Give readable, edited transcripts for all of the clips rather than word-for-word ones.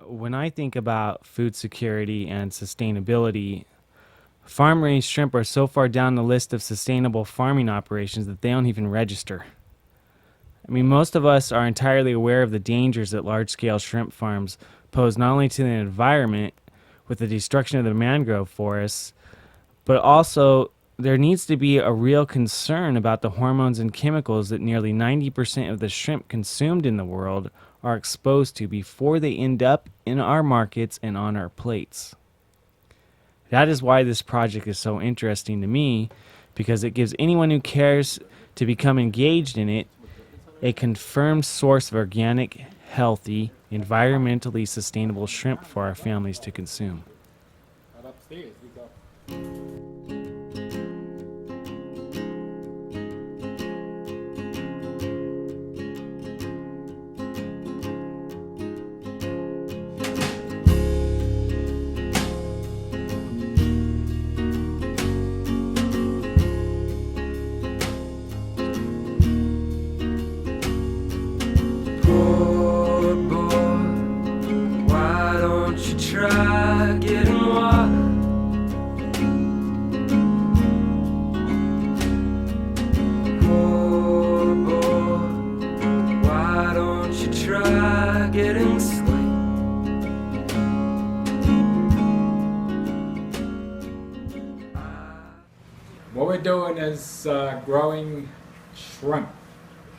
When I think about food security and sustainability, farm raised shrimp are so far down the list of sustainable farming operations that they don't even register. I mean, most of us are entirely aware of the dangers that large scale shrimp farms pose not only to the environment with the destruction of the mangrove forests, but also there needs to be a real concern about the hormones and chemicals that nearly 90% of the shrimp consumed in the world are exposed to before they end up in our markets and on our plates. That is why this project is so interesting to me, because it gives anyone who cares to become engaged in it a confirmed source of organic, healthy, environmentally sustainable shrimp for our families to consume. Right upstairs, we got Poor boy, why don't you try getting water? Poor boy, why don't you try getting sleep? what we're doing is growing shrimp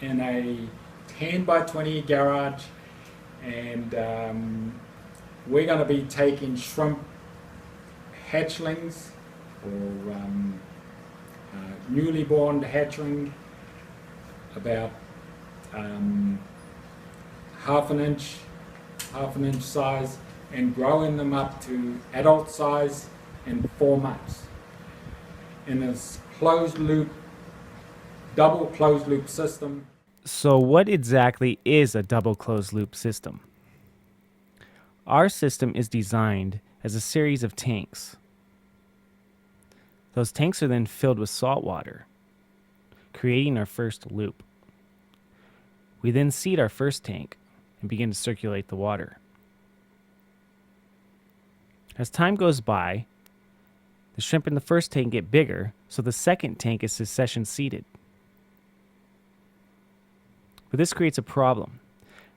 in a 10 by 20 garage, and we're going to be taking shrimp hatchlings or newly born hatchling, about half an inch size, and growing them up to adult size in 4 months in this closed loop, double closed loop system. So, what exactly is a double closed loop system? Our system is designed as a series of tanks. Those tanks are then filled with salt water, creating our first loop. We then seed our first tank and begin to circulate the water. As time goes by, the shrimp in the first tank get bigger, so the second tank is succession seeded. But this creates a problem.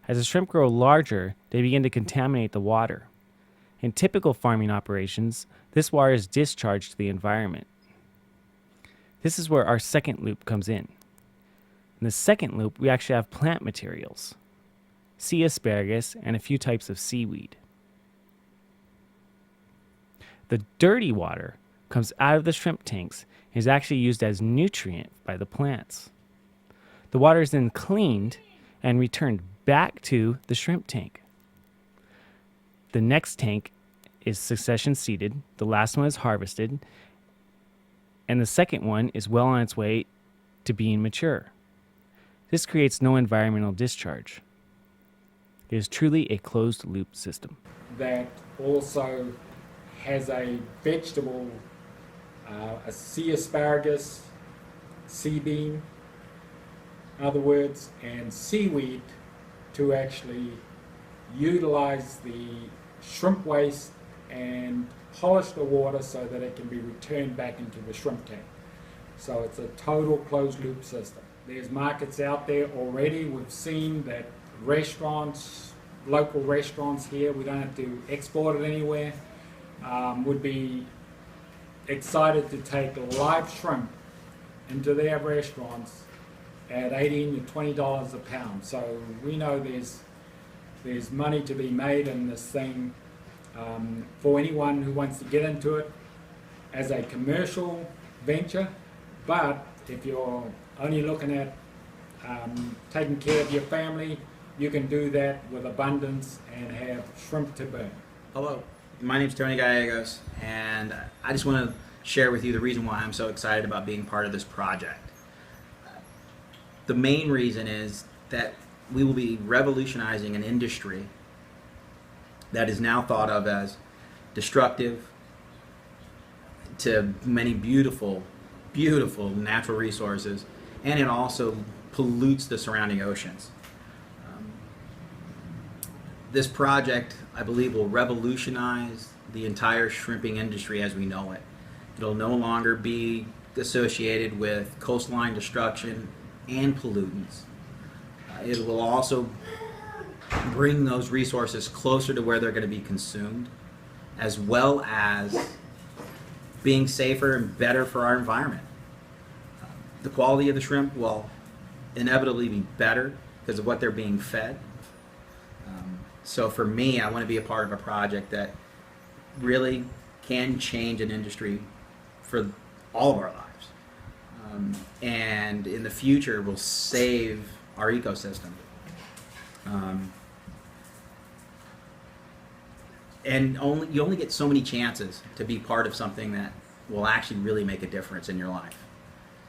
As the shrimp grow larger, they begin to contaminate the water. In typical farming operations, this water is discharged to the environment. This is where our second loop comes in. In the second loop, we actually have plant materials, sea asparagus, and a few types of seaweed. The dirty water comes out of the shrimp tanks and is actually used as nutrient by the plants. The water is then cleaned and returned back to the shrimp tank. The next tank is succession seeded, the last one is harvested, and the second one is well on its way to being mature. This creates no environmental discharge. It is truly a closed loop system. That also has a vegetable, a sea asparagus, sea bean, in other words, and seaweed to actually utilize the shrimp waste and polish the water so that it can be returned back into the shrimp tank. So it's a total closed loop system. There's markets out there already. We've seen that restaurants, local restaurants here, we don't have to export it anywhere, would be excited to take live shrimp into their restaurants at $18 to $20 a pound. So we know there's money to be made in this thing for anyone who wants to get into it as a commercial venture. But if you're only looking at taking care of your family, you can do that with abundance and have shrimp to burn. Hello, my name's Tony Gallegos, and I just want to share with you the reason why I'm so excited about being part of this project. The main reason is that we will be revolutionizing an industry that is now thought of as destructive to many beautiful, beautiful natural resources, and it also pollutes the surrounding oceans. this project, I believe, will revolutionize the entire shrimping industry as we know it. It'll no longer be associated with coastline destruction and pollutants. It will also bring those resources closer to where they're going to be consumed, as well as being safer and better for our environment. The quality of the shrimp will inevitably be better because of what they're being fed. So for me, I want to be a part of a project that really can change an industry for all of our lives. And in the future will save our ecosystem. And you only get so many chances to be part of something that will actually really make a difference in your life.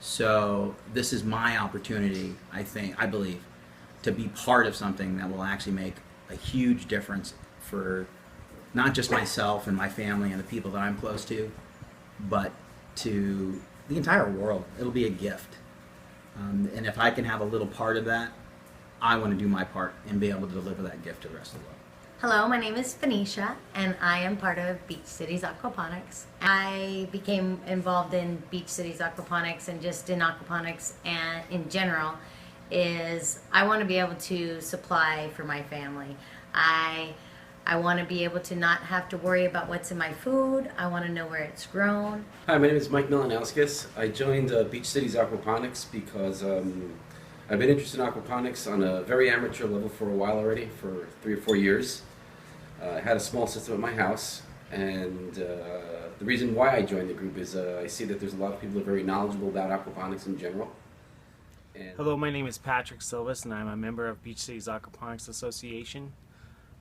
So this is my opportunity, I believe, to be part of something that will actually make a huge difference for not just myself and my family and the people that I'm close to, but to the entire world. It'll be a gift. And if I can have a little part of that, I want to do my part and be able to deliver that gift to the rest of the world. Hello, my name is Phoenicia, and I am part of Beach Cities Aquaponics. I became involved in Beach Cities Aquaponics and just in aquaponics and in general is I want to be able to supply for my family. I want to be able to not have to worry about what's in my food. I want to know where it's grown. Hi, my name is Mike Milanauskas. I joined Beach Cities Aquaponics because I've been interested in aquaponics on a very amateur level for a while already, for 3 or 4 years. I had a small system at my house, and the reason why I joined the group is I see that there's a lot of people who are very knowledgeable about aquaponics in general. And Hello, my name is Patrick Silvas, and I'm a member of Beach Cities Aquaponics Association.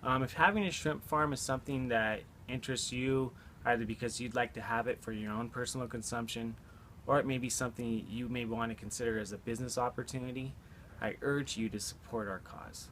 If having a shrimp farm is something that interests you, either because you'd like to have it for your own personal consumption, or it may be something you may want to consider as a business opportunity, I urge you to support our cause.